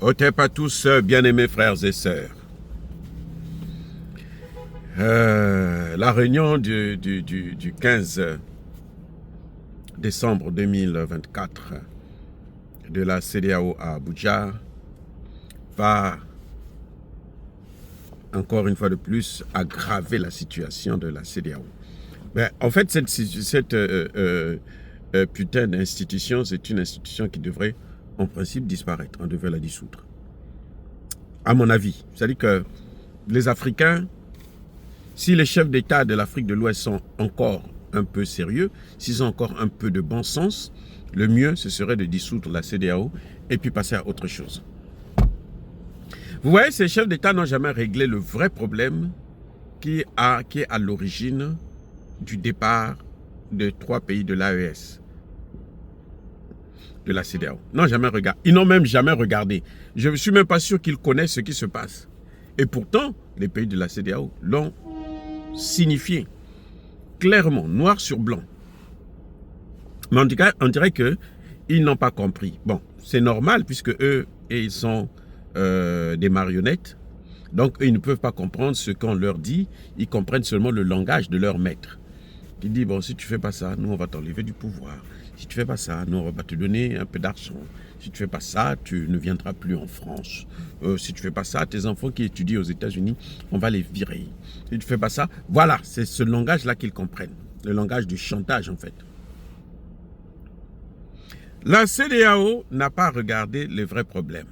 Otep à tous, bien-aimés frères et sœurs. La réunion du 15 décembre 2024 de la CEDEAO à Abuja va encore une fois de plus aggraver la situation de la CEDEAO. Mais en fait, cette putain d'institution, c'est une institution qui devrait en principe disparaître. On devrait la dissoudre. À mon avis. C'est-à-dire que les Africains, si les chefs d'État de l'Afrique de l'Ouest sont encore un peu sérieux, s'ils ont encore un peu de bon sens, le mieux, ce serait de dissoudre la CEDEAO et puis passer à autre chose. Vous voyez, ces chefs d'État n'ont jamais réglé le vrai problème qui est à l'origine du départ de 3 pays de l'AES, de la CEDEAO. Ils n'ont même jamais regardé. Je ne suis même pas sûr qu'ils connaissent ce qui se passe. Et pourtant, les pays de la CEDEAO l'ont signifié clairement, noir sur blanc. Mais on dirait qu'ils n'ont pas compris. Bon, c'est normal puisque eux, ils sont des marionnettes. Donc, ils ne peuvent pas comprendre ce qu'on leur dit. Ils comprennent seulement le langage de leur maître. Qui dit, bon, si tu ne fais pas ça, nous, on va t'enlever du pouvoir. Si tu ne fais pas ça, nous, on va te donner un peu d'argent. Si tu ne fais pas ça, tu ne viendras plus en France. Si tu ne fais pas ça, tes enfants qui étudient aux États-Unis, on va les virer. Si tu ne fais pas ça, voilà, c'est ce langage-là qu'ils comprennent. Le langage du chantage, en fait. La CEDEAO n'a pas regardé les vrais problèmes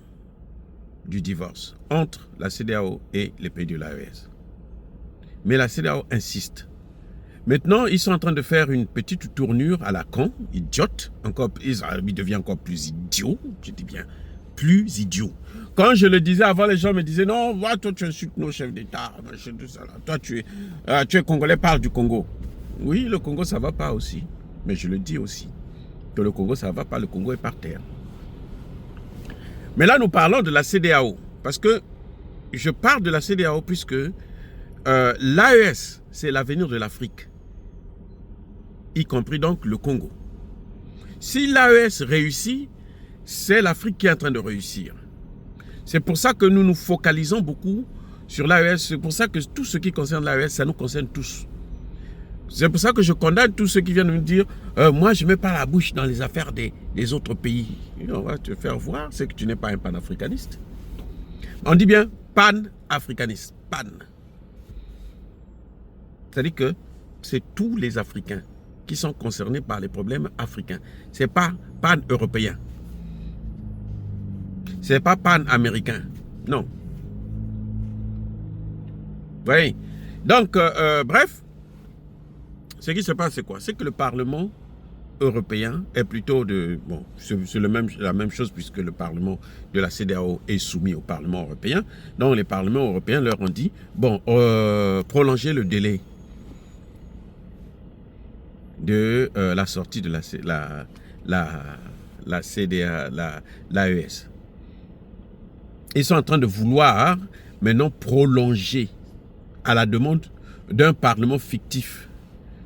du divorce entre la CEDEAO et les pays de l'AES. Mais la CEDEAO insiste. Maintenant, ils sont en train de faire une petite tournure à la con, idiote. Ils deviennent encore plus idiots. Je dis bien, plus idiots. Quand je le disais avant, les gens me disaient, non, toi tu insultes nos chefs d'État. Toi, tu es Congolais, parle du Congo. Oui, le Congo, ça ne va pas aussi. Mais je le dis aussi, que le Congo, ça ne va pas. Le Congo est par terre. Mais là, nous parlons de la CEDEAO. Parce que je parle de la CEDEAO puisque l'AES, c'est l'avenir de l'Afrique. Y compris donc le Congo. Si l'AES réussit, c'est l'Afrique qui est en train de réussir. C'est pour ça que nous nous focalisons beaucoup sur l'AES. C'est pour ça que tout ce qui concerne l'AES, ça nous concerne tous. C'est pour ça que je condamne tous ceux qui viennent me dire moi, je ne mets pas la bouche dans les affaires des autres pays. Et on va te faire voir, c'est que tu n'es pas un panafricaniste. On dit bien panafricaniste. Pan. C'est-à-dire que c'est tous les Africains qui sont concernés par les problèmes africains. Ce n'est pas pan-européen. Ce n'est pas pan-américain. Non. Vous voyez? Donc, bref, ce qui se passe, c'est quoi? C'est que le Parlement européen est plutôt de... Bon, c'est la même chose puisque le Parlement de la CEDEAO est soumis au Parlement européen. Donc, les parlements européens leur ont dit, bon, prolonger le délai de la sortie de l'AES. Ils sont en train de vouloir maintenant prolonger à la demande d'un parlement fictif,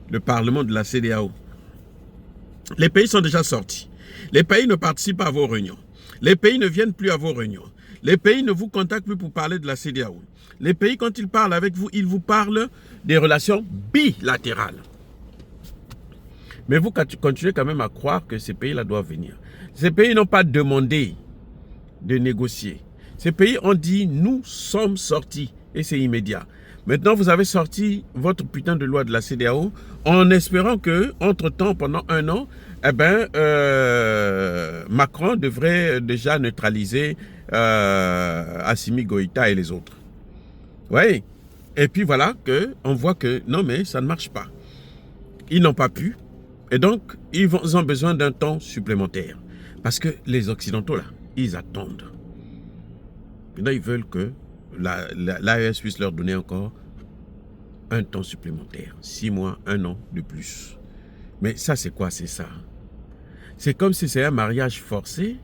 le parlement de la CEDEAO. Les pays sont déjà sortis. Les pays ne participent pas à vos réunions. Les pays ne viennent plus à vos réunions. Les pays ne vous contactent plus pour parler de la CEDEAO. Les pays, quand ils parlent avec vous, ils vous parlent des relations bilatérales. Mais vous continuez quand même à croire que ces pays-là doivent venir. Ces pays n'ont pas demandé de négocier. Ces pays ont dit, nous sommes sortis. Et c'est immédiat. Maintenant, vous avez sorti votre putain de loi de la CEDEAO en espérant que, entre-temps, pendant 1 an, Macron devrait déjà neutraliser Assimi Goïta et les autres. Oui. Et puis voilà qu'on voit que, non mais ça ne marche pas. Ils n'ont pas pu. Et donc, ils ont besoin d'un temps supplémentaire. Parce que les Occidentaux, là, ils attendent. Maintenant, ils veulent que l'AES puisse leur donner encore un temps supplémentaire. 6 mois, 1 an de plus. Mais ça, c'est quoi? C'est ça. C'est comme si c'est un mariage forcé.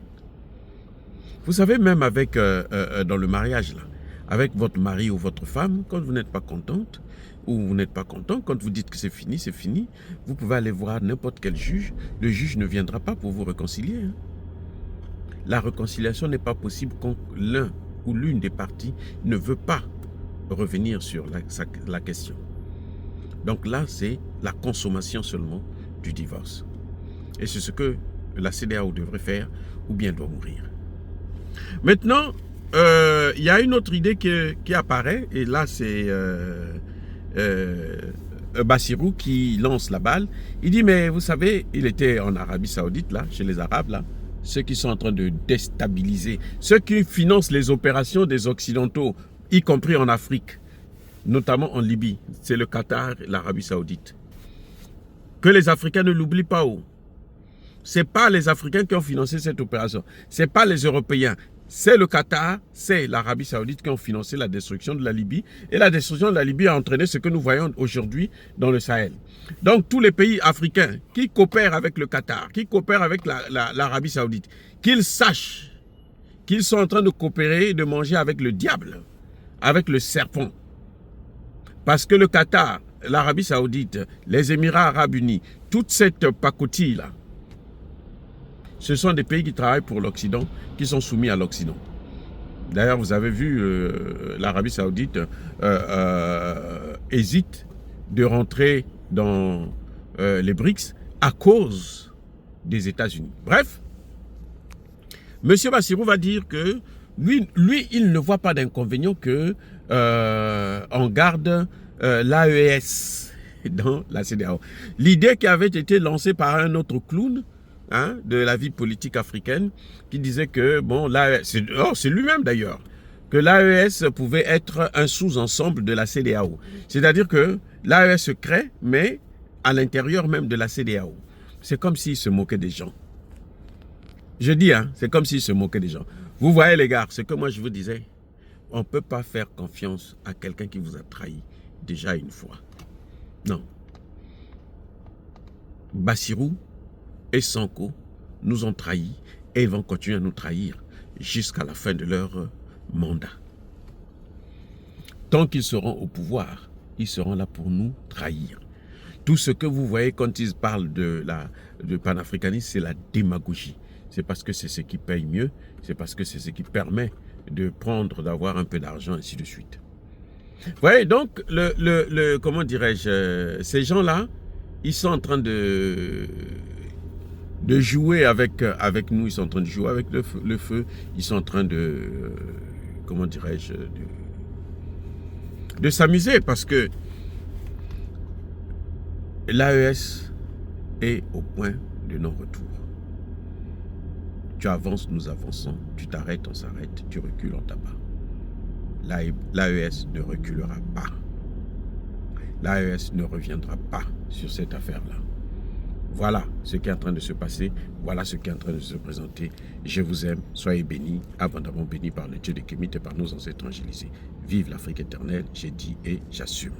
Vous savez, même avec, dans le mariage, là, avec votre mari ou votre femme, quand vous n'êtes pas contente, ou vous n'êtes pas content, quand vous dites que c'est fini, vous pouvez aller voir n'importe quel juge. Le juge ne viendra pas pour vous réconcilier. Hein. la réconciliation n'est pas possible quand l'un ou l'une des parties ne veut pas revenir sur la question. Donc là, c'est la consommation seulement du divorce. Et c'est ce que la CEDEAO devrait faire ou bien doit mourir. Maintenant, il y a une autre idée qui apparaît, et là c'est Bassirou qui lance la balle. Il dit, mais vous savez, il était en Arabie Saoudite, là, chez les Arabes, là, ceux qui sont en train de déstabiliser, ceux qui financent les opérations des Occidentaux, y compris en Afrique, notamment en Libye, c'est le Qatar et l'Arabie Saoudite. Que les Africains ne l'oublient pas. Ce n'est pas les Africains qui ont financé cette opération, ce n'est pas les Européens. C'est le Qatar, c'est l'Arabie Saoudite qui ont financé la destruction de la Libye. Et la destruction de la Libye a entraîné ce que nous voyons aujourd'hui dans le Sahel. Donc tous les pays africains qui coopèrent avec le Qatar, qui coopèrent avec l'Arabie Saoudite, qu'ils sachent qu'ils sont en train de coopérer et de manger avec le diable, avec le serpent. Parce que le Qatar, l'Arabie Saoudite, les Émirats Arabes Unis, toute cette pacotille-là, ce sont des pays qui travaillent pour l'Occident, qui sont soumis à l'Occident. D'ailleurs, vous avez vu, l'Arabie Saoudite hésite de rentrer dans les BRICS à cause des États-Unis. Bref, M. Bassirou va dire que lui, il ne voit pas d'inconvénient que on garde l'AES dans la CEDEAO. L'idée qui avait été lancée par un autre clown, de la vie politique africaine, qui disait que, bon, c'est lui-même d'ailleurs, que l'AES pouvait être un sous-ensemble de la CEDEAO. C'est-à-dire que l'AES se crée, mais à l'intérieur même de la CEDEAO. C'est comme s'il se moquait des gens. Je dis, c'est comme s'il se moquait des gens. Vous voyez les gars, ce que moi je vous disais, on ne peut pas faire confiance à quelqu'un qui vous a trahi déjà une fois. Non. Bassirou et Sanko nous ont trahis et ils vont continuer à nous trahir jusqu'à la fin de leur mandat. Tant qu'ils seront au pouvoir, ils seront là pour nous trahir. Tout ce que vous voyez quand ils parlent de panafricanisme, c'est la démagogie. C'est parce que c'est ce qui paye mieux, c'est parce que c'est ce qui permet de prendre, d'avoir un peu d'argent, ainsi de suite. Vous voyez, donc, comment dirais-je, ces gens-là, ils sont en train de jouer avec nous, ils sont en train de jouer avec le feu, ils sont en train de, comment dirais-je, de s'amuser parce que l'AES est au point de non-retour. Tu avances, nous avançons, tu t'arrêtes, on s'arrête, tu recules, on t'abat. L'AES ne reculera pas. L'AES ne reviendra pas sur cette affaire-là. Voilà ce qui est en train de se passer. Voilà ce qui est en train de se présenter. Je vous aime. Soyez bénis, abondamment bénis par le Dieu des Kémites et par nos ancêtres angélisés. Vive l'Afrique éternelle, j'ai dit et j'assume.